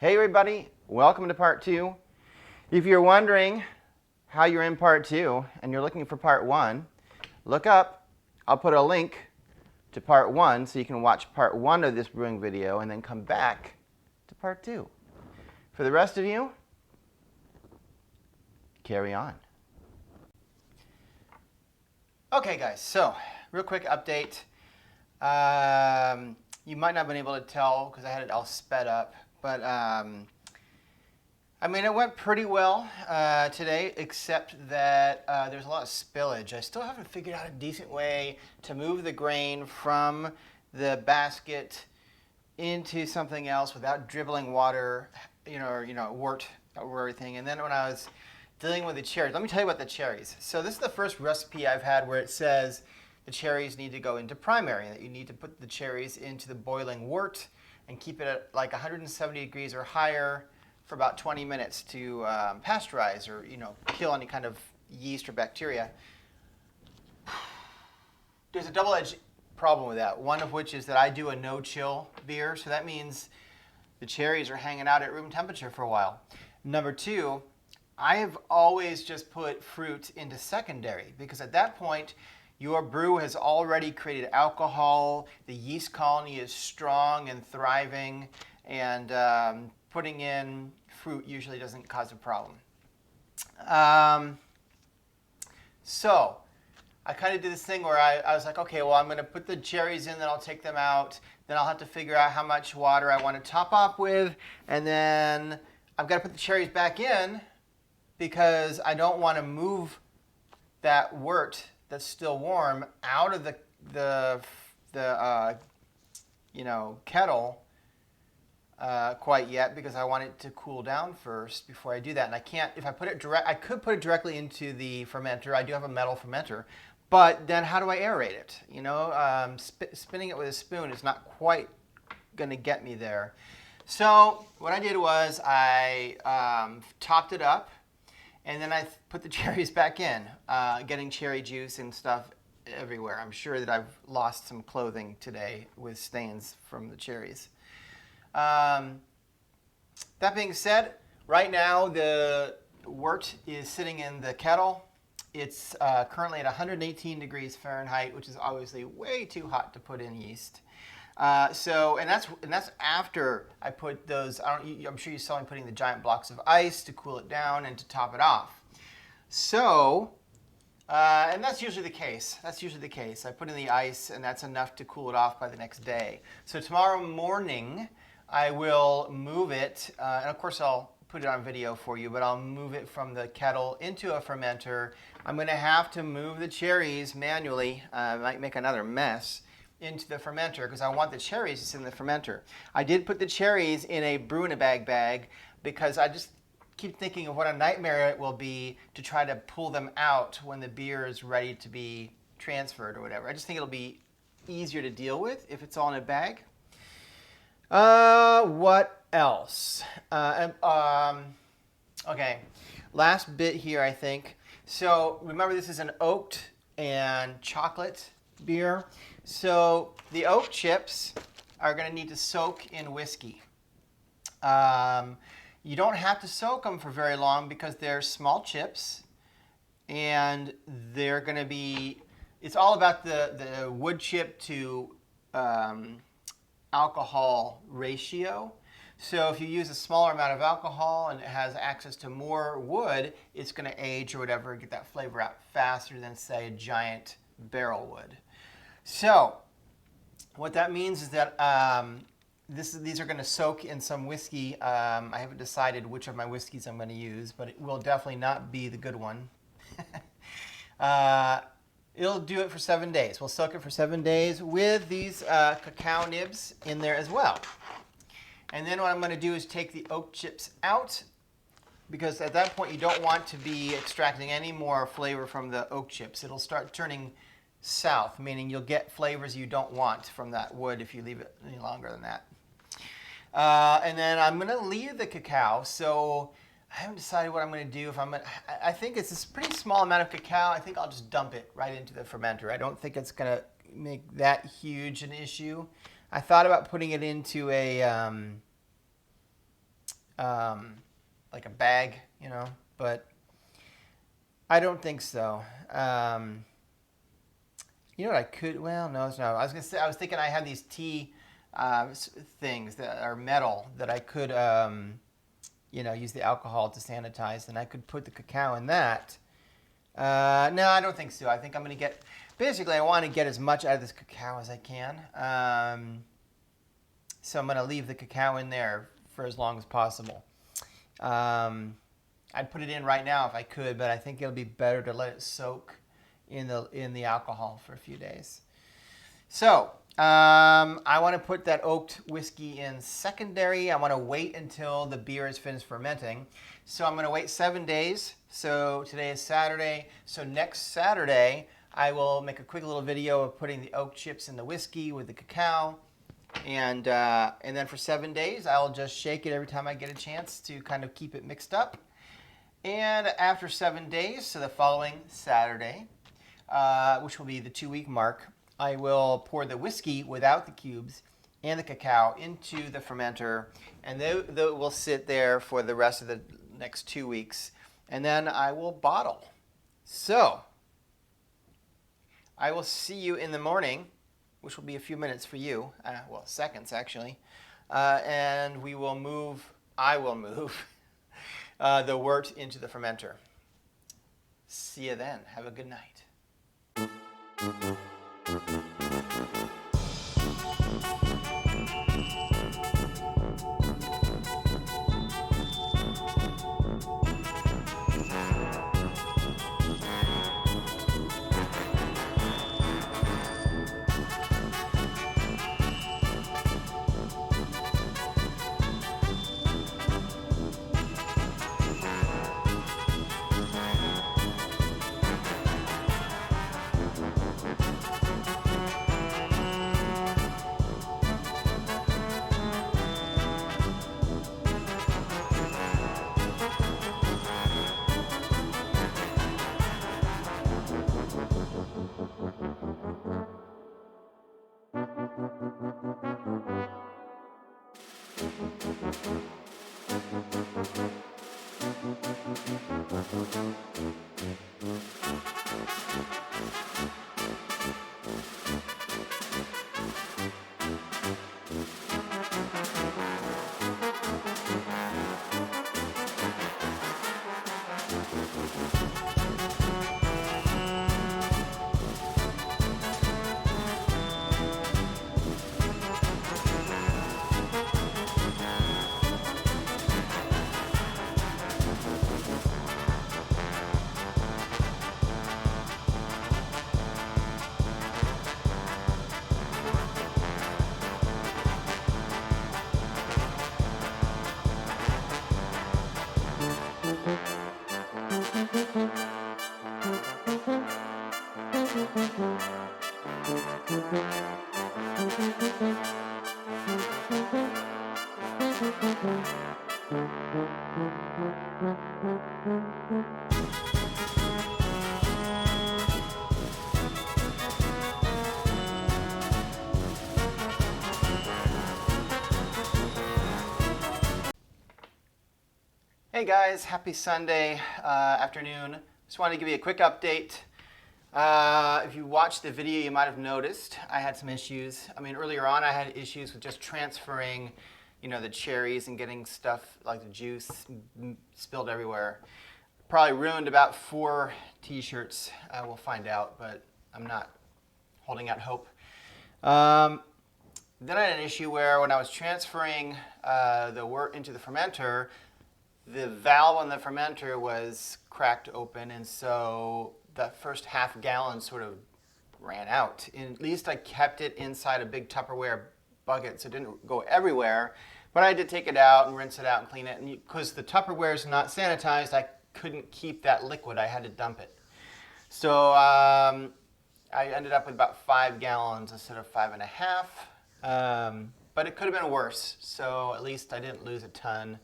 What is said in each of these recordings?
Hey everybody, welcome to part 2. If you're wondering how you're in part 2 and you're looking for part 1, look up. I'll put a link to part 1 so you can watch part 1 of this brewing video and then come back to part 2. For the rest of you, carry on. Okay guys, so real quick update. You might not have been able to tell because I had it all sped up, but I mean it went pretty well today, except that there's a lot of spillage. I still haven't figured out a decent way to move the grain from the basket into something else without dribbling water, wort over everything. And then when I was dealing with the cherries, let me tell you about the cherries. So this is the first recipe I've had where it says the cherries need to go into primary, and that you need to put the cherries into the boiling wort and keep it at like 170 degrees or higher for about 20 minutes to pasteurize or kill any kind of yeast or bacteria. There's a double-edged problem with that. One of which is that I do a no-chill beer, so that means the cherries are hanging out at room temperature for a while. Number two, I have always just put fruit into secondary because at that point your brew has already created alcohol, the yeast colony is strong and thriving, and putting in fruit usually doesn't cause a problem. So I kind of did this thing where I was like, okay, well, I'm going to put the cherries in, then I'll take them out, then I'll have to figure out how much water I want to top up with, and then I've got to put the cherries back in because I don't want to move that wort that's still warm out of the kettle quite yet because I want it to cool down first before I do that. And I can't, if I put it direct, I could put it directly into the fermenter. I do have a metal fermenter, but then how do I aerate it? Spinning it with a spoon is not quite going to get me there. So what I did was I topped it up. And then I put the cherries back in, getting cherry juice and stuff everywhere. I'm sure that I've lost some clothing today with stains from the cherries. That being said, right now the wort is sitting in the kettle. It's currently at 118 degrees Fahrenheit, which is obviously way too hot to put in yeast. And that's after I put those. I'm sure you saw me putting the giant blocks of ice to cool it down and to top it off. So, and that's usually the case. I put in the ice, and that's enough to cool it off by the next day. So tomorrow morning, I will move it, and of course I'll put it on video for you. But I'll move it from the kettle into a fermenter. I'm going to have to move the cherries manually. I might make another mess into the fermenter because I want the cherries to sit in the fermenter. I did put the cherries in a brew-in-a-bag bag because I just keep thinking of what a nightmare it will be to try to pull them out when the beer is ready to be transferred or whatever. I just think it'll be easier to deal with if it's all in a bag. What else? Okay, last bit here I think. So remember this is an oaked and chocolate beer. So the oak chips are going to need to soak in whiskey. You don't have to soak them for very long because they're small chips, and they're going to be. It's all about the wood chip to alcohol ratio. So if you use a smaller amount of alcohol and it has access to more wood, it's going to age or whatever, get that flavor out faster than say a giant barrel would. So what that means is that these are going to soak in some whiskey. I haven't decided which of my whiskeys I'm going to use, but it will definitely not be the good one. It'll do it for 7 days. We'll soak it for 7 days with these cacao nibs in there as well. And then what I'm going to do is take the oak chips out because at that point you don't want to be extracting any more flavor from the oak chips. It'll start turning south, meaning you'll get flavors you don't want from that wood if you leave it any longer than that. And then I'm going to leave the cacao. So I haven't decided what I'm going to do. I think it's this pretty small amount of cacao. I think I'll just dump it right into the fermenter. I don't think it's going to make that huge an issue. I thought about putting it into a like a bag, you know, but I don't think so. You know what I could, well, no, it's not. I was gonna say, I was thinking I had these tea things that are metal that I could, you know, use the alcohol to sanitize, and I could put the cacao in that. No, I don't think so. I think I'm gonna get, basically I want to get as much out of this cacao as I can. So I'm gonna leave the cacao in there for as long as possible. I'd put it in right now if I could, but I think it'll be better to let it soak in the alcohol for a few days. So I want to put that oaked whiskey in secondary. I want to wait until the beer is finished fermenting. So I'm going to wait 7 days. So today is Saturday. So next Saturday, I will make a quick little video of putting the oak chips in the whiskey with the cacao. And then for 7 days, I'll just shake it every time I get a chance to kind of keep it mixed up. And after 7 days, so the following Saturday, which will be the 2-week mark, I will pour the whiskey without the cubes and the cacao into the fermenter, and they will sit there for the rest of the next 2 weeks, and then I will bottle. So I will see you in the morning, which will be a few minutes for you, well, seconds actually, and I will move the wort into the fermenter. See you then. Have a good night. Hey guys, happy Sunday afternoon. Just wanted to give you a quick update. If you watched the video, you might have noticed I had some issues. I mean, earlier on I had issues with just transferring, you know, the cherries and getting stuff like the juice spilled everywhere. Probably ruined about 4 t-shirts. We'll find out, but I'm not holding out hope. Then I had an issue where when I was transferring the wort into the fermenter, the valve on the fermenter was cracked open, and so the first half gallon sort of ran out. And at least I kept it inside a big Tupperware bucket, so it didn't go everywhere. But I had to take it out and rinse it out and clean it. And because the Tupperware is not sanitized, I couldn't keep that liquid. I had to dump it. So I ended up with about 5 gallons instead of 5.5. But it could have been worse, so at least I didn't lose a ton.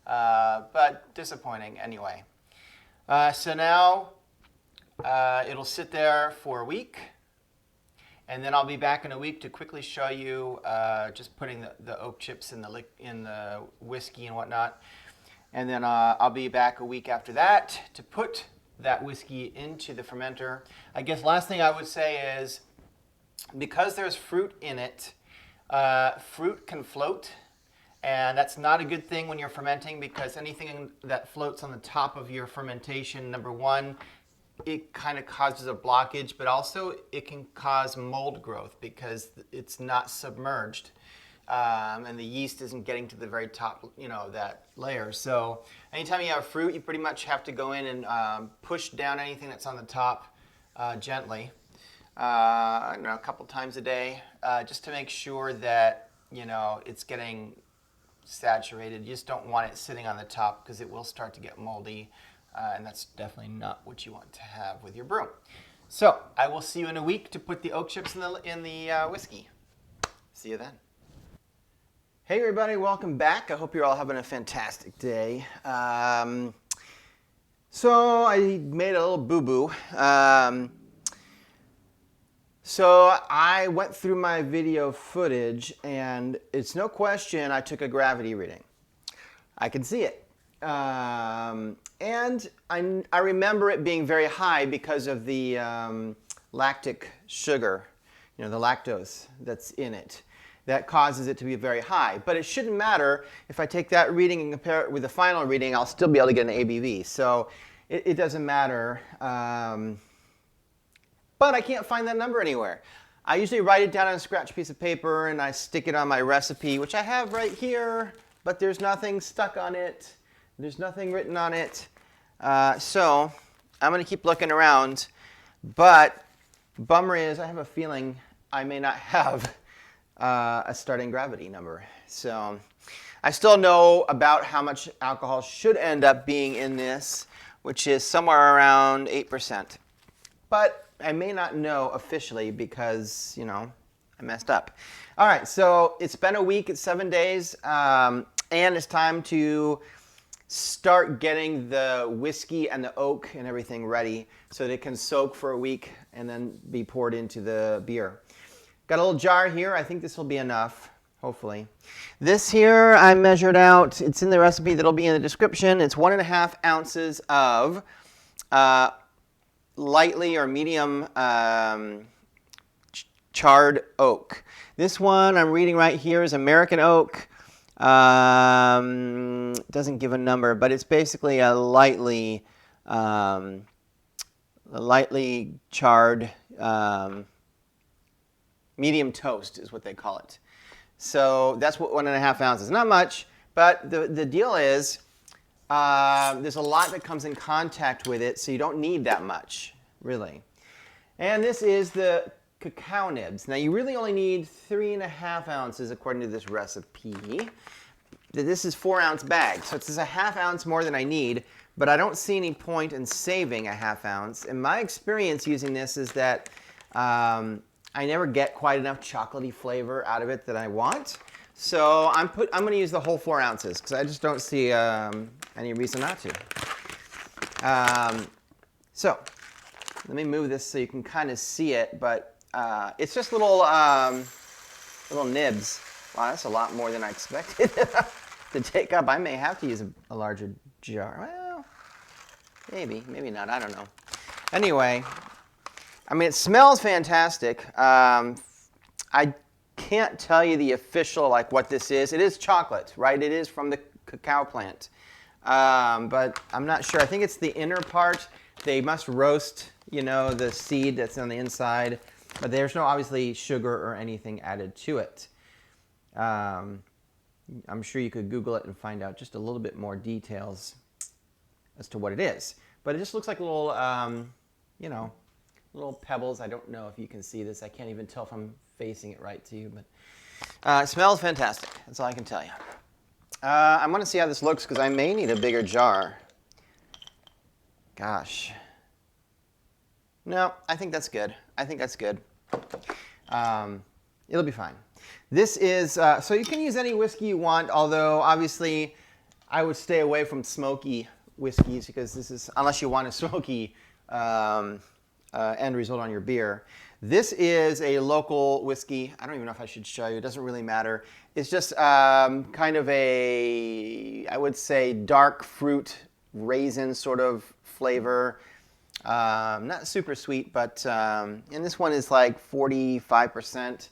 But disappointing anyway. So now it'll sit there for a week, And then I'll be back in a week to quickly show you just putting the oak chips in the whiskey and whatnot. And then I'll be back a week after that to put that whiskey into the fermenter. I guess last thing I would say is, because there's fruit in it, fruit can float. And that's not a good thing when you're fermenting, because anything that floats on the top of your fermentation, number one, it kind of causes a blockage, but also it can cause mold growth because it's not submerged. And the yeast isn't getting to the very top, that layer. So anytime you have fruit, you pretty much have to go in and push down anything that's on the top gently, a couple times a day, just to make sure that, it's getting saturated. You just don't want it sitting on the top because it will start to get moldy. And that's definitely not what you want to have with your brew. So I will see you in a week to put the oak chips in the whiskey. See you then. Hey everybody, welcome back. I hope you're all having a fantastic day. So I made a little boo-boo. So I went through my video footage, and it's no question I took a gravity reading. I can see it. And I remember it being very high because of the lactic sugar, the lactose that's in it. That causes it to be very high. But it shouldn't matter. If I take that reading and compare it with the final reading, I'll still be able to get an ABV. So it doesn't matter. But I can't find that number anywhere. I usually write it down on a scratch piece of paper and I stick it on my recipe, which I have right here, but there's nothing stuck on it. There's nothing written on it. So I'm going to keep looking around. But bummer is I have a feeling I may not have a starting gravity number. So I still know about how much alcohol should end up being in this, which is somewhere around 8%. But I may not know officially because, I messed up. All right, so it's been a week, it's 7 days, and it's time to start getting the whiskey and the oak and everything ready so that it can soak for a week and then be poured into the beer. Got a little jar here. I think this will be enough, hopefully. This here I measured out. It's in the recipe that'll be in the description. It's 1.5 ounces of lightly or medium charred oak. This one I'm reading right here is American oak. Doesn't give a number, but it's basically a lightly charred medium toast is what they call it. So that's what 1.5 ounces. Not much, but the deal is there's a lot that comes in contact with it, so you don't need that much, really. And this is the cacao nibs. Now you really only need 3.5 ounces according to this recipe. This is 4-ounce bag, so it's just a 1/2 ounce more than I need, but I don't see any point in saving a 1/2 ounce. And my experience using this is that I never get quite enough chocolatey flavor out of it that I want. So I'm going to use the whole 4 ounces because I just don't see any reason not to. So let me move this so you can kind of see it, but it's just little nibs. Wow, that's a lot more than I expected to take up. I may have to use a larger jar. Well, maybe not. I don't know. Anyway, I mean, it smells fantastic. I can't tell you the official, what this is. It is chocolate, right? It is from the cacao plant. But I'm not sure. I think it's the inner part. They must roast, the seed that's on the inside. But there's no, obviously, sugar or anything added to it. I'm sure you could Google it and find out just a little bit more details as to what it is. But it just looks like little, little pebbles. I don't know if you can see this. I can't even tell if I'm facing it right to you. But it smells fantastic. That's all I can tell you. I'm going to see how this looks because I may need a bigger jar. Gosh. No, I think that's good. It'll be fine. This is, so you can use any whiskey you want, although obviously I would stay away from smoky whiskeys because this is, unless you want a smoky end result on your beer. This is a local whiskey. I don't even know if I should show you. It doesn't really matter. It's just kind of a, I would say, dark fruit raisin sort of flavor. Not super sweet, but and this one is like 45%.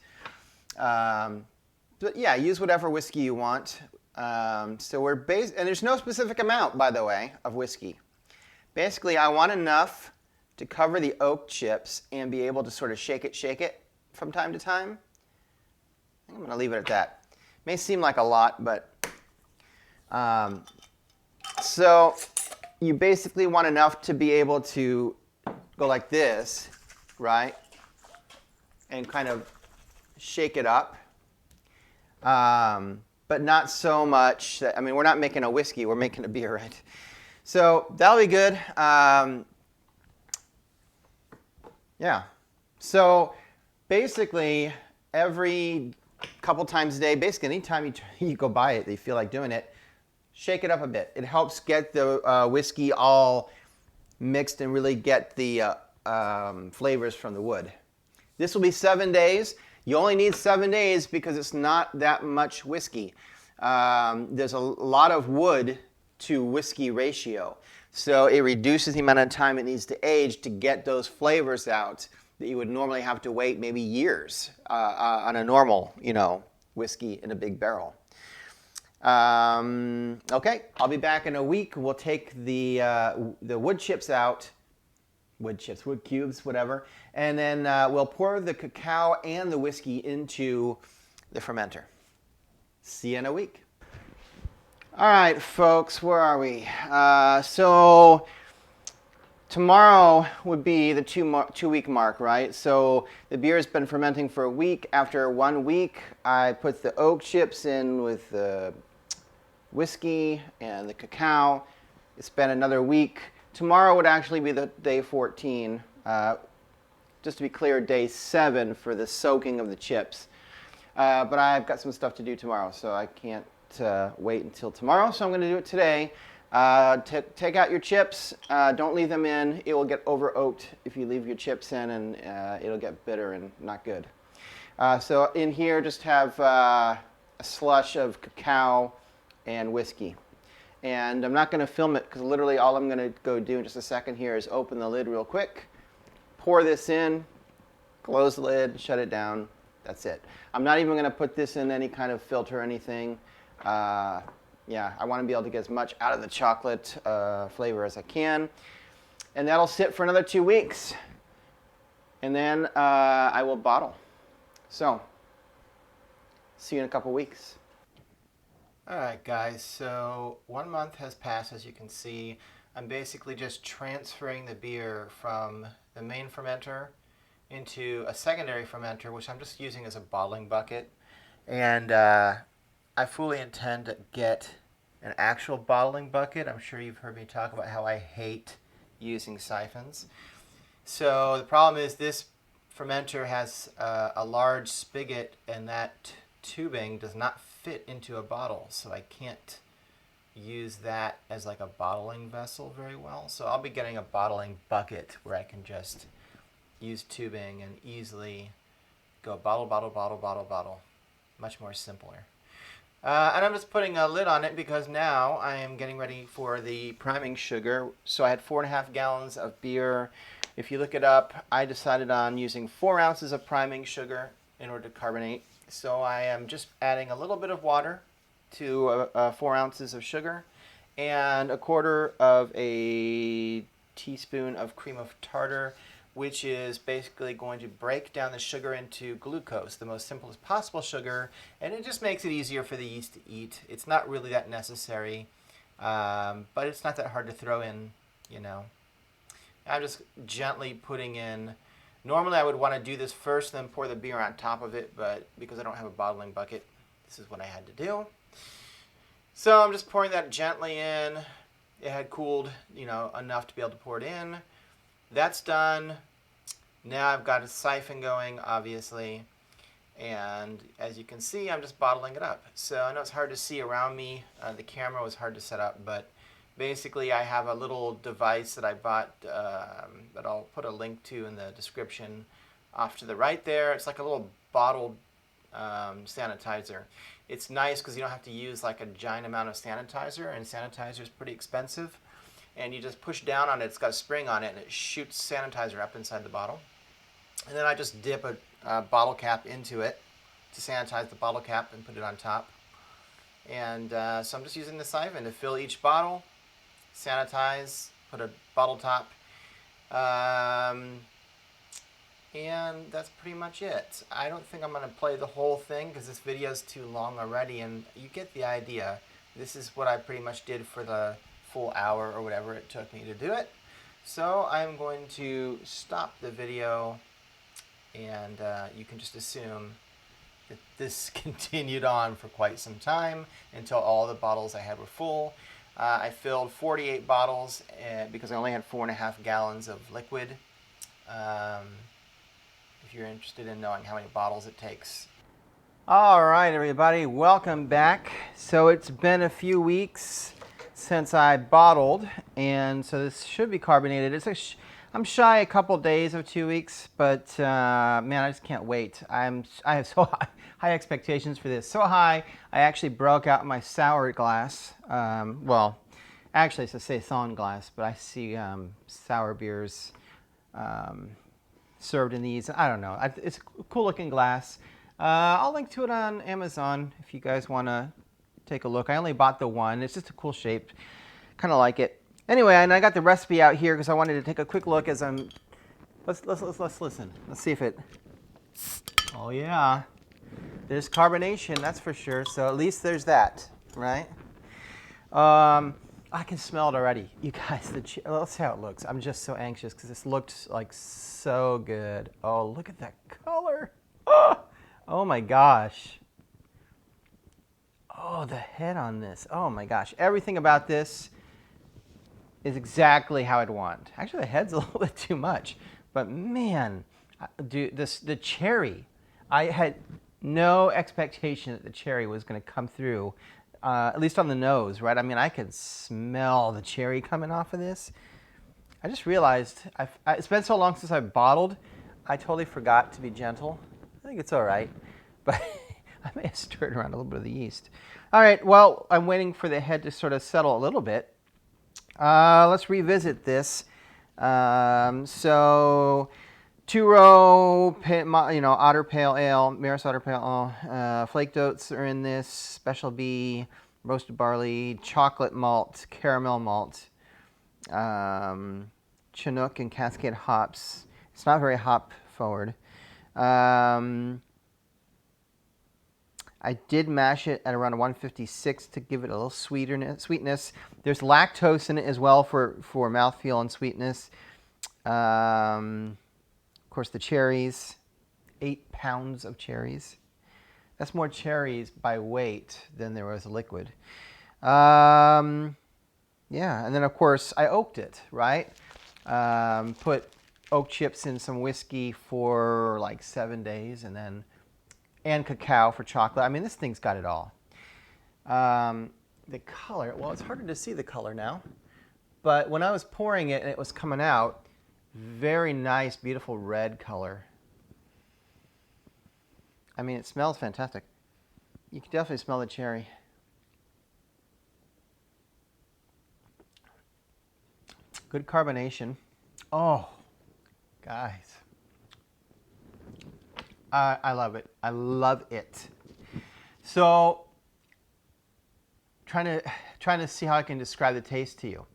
But yeah, use whatever whiskey you want. So we're and there's no specific amount, by the way, of whiskey. Basically, I want enough to cover the oak chips and be able to sort of shake it from time to time. I think I'm going to leave it at that. May seem like a lot, but so you basically want enough to be able to go like this, right? And kind of shake it up. But not so much that, I mean, we're not making a whiskey, we're making a beer, right? So that'll be good. Yeah. So basically, every couple times a day, basically anytime you go by it, you feel like doing it, shake it up a bit. It helps get the whiskey all mixed and really get the flavors from the wood. This will be 7 days. You only need 7 days because it's not that much whiskey. There's a lot of wood to whiskey ratio. So it reduces the amount of time it needs to age to get those flavors out that you would normally have to wait maybe years on a normal, whiskey in a big barrel. Okay, I'll be back in a week. We'll take the wood chips out, wood cubes, whatever, and then we'll pour the cacao and the whiskey into the fermenter. See you in a week. All right, folks, where are we? So tomorrow would be the two-week mark, right? So the beer has been fermenting for a week. After 1 week, I put the oak chips in with the whiskey and the cacao. It's been another week. Tomorrow would actually be the day 14. Just to be clear, day 7 for the soaking of the chips. But I've got some stuff to do tomorrow, so I can't wait until tomorrow. So I'm going to do it today. Take out your chips. Don't leave them in. It will get over-oaked if you leave your chips in, and it'll get bitter and not good. So in here, just have a slush of cacao and whiskey. And I'm not going to film it because literally all I'm going to go do in just a second here is open the lid real quick, pour this in, close the lid, shut it down. That's it. I'm not even going to put this in any kind of filter or anything. Yeah, I want to be able to get as much out of the chocolate flavor as I can. And that'll sit for another 2 weeks. And then I will bottle. So, see you in a couple weeks. All right, guys, so 1 month has passed, as you can see. I'm basically just transferring the beer from the main fermenter into a secondary fermenter, which I'm just using as a bottling bucket. And I fully intend to get an actual bottling bucket. I'm sure you've heard me talk about how I hate using siphons. So the problem is this fermenter has a large spigot, and that tubing does not fit into a bottle, so I can't use that as like a bottling vessel very well. So I'll be getting a bottling bucket where I can just use tubing and easily go bottle, bottle, bottle, bottle, bottle. Much more simpler. And I'm just putting a lid on it because now I am getting ready for the priming sugar. So I had 4.5 gallons of beer. If you look it up, I decided on using 4 ounces of priming sugar in order to carbonate. So I am just adding a little bit of water to 4 ounces of sugar and 1/4 of a teaspoon of cream of tartar, which is basically going to break down the sugar into glucose, the most simplest possible sugar, and it just makes it easier for the yeast to eat. It's not really that necessary, but it's not that hard to throw in, I'm just gently putting in. Normally I would want to do this first, then pour the beer on top of it, but because I don't have a bottling bucket, this is what I had to do. So I'm just pouring that gently in. It had cooled, enough to be able to pour it in. That's done. Now I've got a siphon going, obviously, and as you can see, I'm just bottling it up. So I know it's hard to see around me. The camera was hard to set up, but Basically, I have a little device that I bought that I'll put a link to in the description off to the right there. It's like a little bottled sanitizer. It's nice because you don't have to use like a giant amount of sanitizer, and sanitizer is pretty expensive. And you just push down on it, it's got a spring on it, and it shoots sanitizer up inside the bottle. And then I just dip a bottle cap into it to sanitize the bottle cap and put it on top. And so I'm just using the siphon to fill each bottle, sanitize, put a bottle top, and that's pretty much it. I don't think I'm going to play the whole thing because this video is too long already, and you get the idea. This is what I pretty much did for the full hour or whatever it took me to do it. So I'm going to stop the video, and you can just assume that this continued on for quite some time until all the bottles I had were full. I filled 48 bottles because I only had 4.5 gallons of liquid. If you're interested in knowing how many bottles it takes. All right, everybody, welcome back. So it's been a few weeks since I bottled, and so this should be carbonated. I'm shy a couple days of 2 weeks, but man, I just can't wait. I have so high expectations for this. So high, I actually broke out my sour glass. Well, actually it's a saison glass, but I see sour beers served in these. I don't know. It's a cool looking glass. I'll link to it on Amazon if you guys want to take a look. I only bought the one. It's just a cool shape. Kind of like it. Anyway, and I got the recipe out here because I wanted to take a quick look as I'm. Let's listen. Let's see if it. Oh yeah, there's carbonation. That's for sure. So at least there's that, right? I can smell it already, you guys. Let's see how it looks. I'm just so anxious because this looked like so good. Oh, look at that color. Oh my gosh. Oh, the head on this. Oh my gosh. Everything about this is exactly how I'd want. Actually, the head's a little bit too much, but man, dude, the cherry. I had no expectation that the cherry was going to come through, at least on the nose, right? I mean, I could smell the cherry coming off of this. I just realized it's been so long since I bottled, I totally forgot to be gentle. I think it's all right, but I may have stirred around a little bit of the yeast. All right, well, I'm waiting for the head to sort of settle a little bit. Let's revisit this. So, two-row, Otter Pale Ale, Maris Otter Pale Ale, Flaked Oats are in this, Special B, roasted barley, chocolate malt, caramel malt, Chinook and Cascade hops. It's not very hop forward. I did mash it at around 156 to give it a little sweetness. There's lactose in it as well for mouthfeel and sweetness. Of course, the cherries, 8 pounds of cherries. That's more cherries by weight than there was liquid. Yeah, and then of course I oaked it, right? Put oak chips in some whiskey for like 7 days, and cacao for chocolate. I mean, this thing's got it all. The color, well, it's harder to see the color now, but when I was pouring it and it was coming out, very nice, beautiful red color. I mean, it smells fantastic. You can definitely smell the cherry. Good carbonation. Oh, guys. I love it. I love it. So, trying to see how I can describe the taste to you.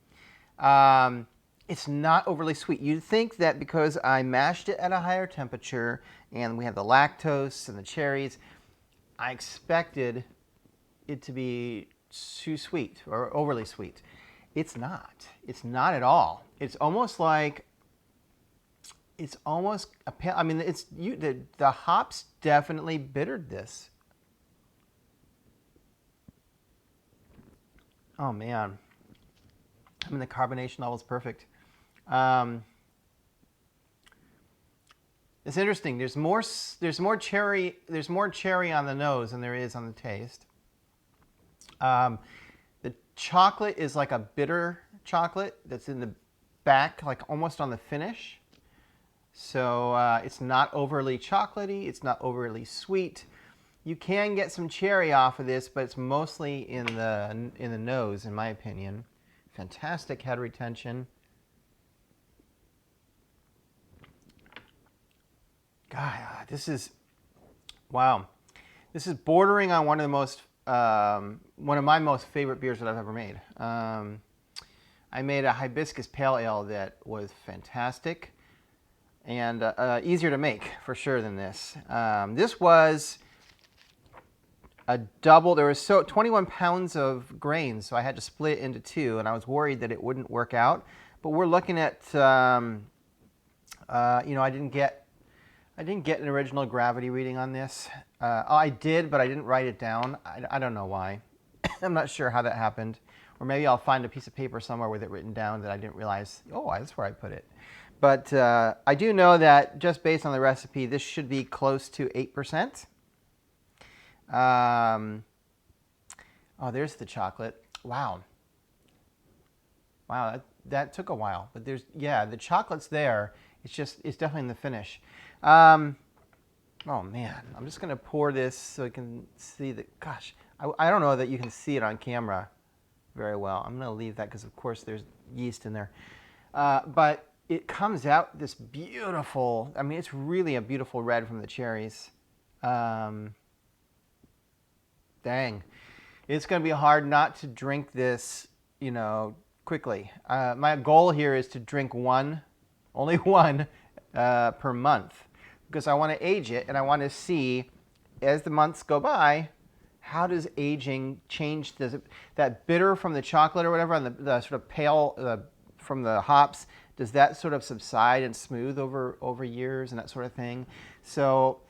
It's not overly sweet. You'd think that because I mashed it at a higher temperature and we have the lactose and the cherries, I expected it to be too sweet or overly sweet. It's not. It's not at all. It's almost like. It's almost a pale. I mean, the hops definitely bittered this. Oh man, I mean the carbonation level is perfect. It's interesting. There's more cherry on the nose than there is on the taste. The chocolate is like a bitter chocolate that's in the back, like almost on the finish. So it's not overly chocolatey. It's not overly sweet. You can get some cherry off of this, but it's mostly in the nose, in my opinion. Fantastic head retention. God, this is, wow. This is bordering on one of my most favorite beers that I've ever made. I made a hibiscus pale ale that was fantastic and easier to make for sure than this. This was a double. There was 21 pounds of grains, so I had to split it into two, and I was worried that it wouldn't work out. But we're looking at, I didn't get an original gravity reading on this. I did, but I didn't write it down. I don't know why. I'm not sure how that happened. Or maybe I'll find a piece of paper somewhere with it written down that I didn't realize, oh, that's where I put it. But I do know that just based on the recipe, this should be close to 8%. Oh, there's the chocolate. Wow. Wow, that took a while. But the chocolate's there. It's definitely in the finish. Oh man, I'm just gonna pour this so you can see that. Gosh, I don't know that you can see it on camera very well. I'm gonna leave that because of course there's yeast in there. But it comes out this beautiful, I mean, it's really a beautiful red from the cherries. Dang. It's gonna be hard not to drink this, quickly. My goal here is to drink only one per month, because I want to age it and I want to see, as the months go by, how does aging change? Does that bitter from the chocolate or whatever, and the sort of pale from the hops, does that sort of subside and smooth over years and that sort of thing? So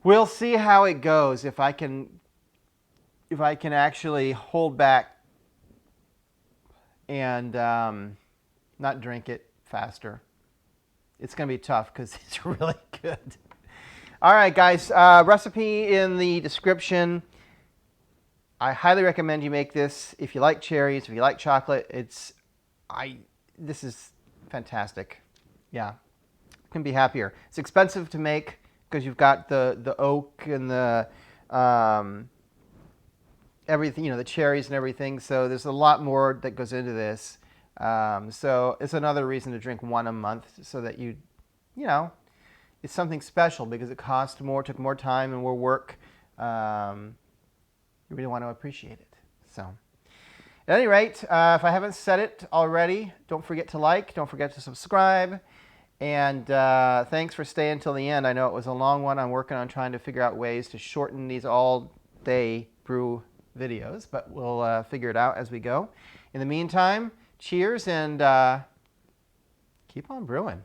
we'll see how it goes. If I can actually hold back and not drink it faster. It's going to be tough because it's really good. All right, guys. Recipe in the description. I highly recommend you make this. If you like cherries, if you like chocolate, this is fantastic. Yeah, couldn't be happier. It's expensive to make because you've got the oak and the everything, the cherries and everything. So there's a lot more that goes into this. So it's another reason to drink one a month, so that it's something special because it cost more, took more time and more work. You really want to appreciate it. So at any rate, if I haven't said it already, don't forget to like, don't forget to subscribe. And thanks for staying till the end. I know it was a long one. I'm working on trying to figure out ways to shorten these all-day brew videos, but we'll figure it out as we go. In the meantime, cheers and keep on brewing.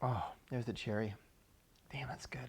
Oh, there's the cherry. Damn, that's good.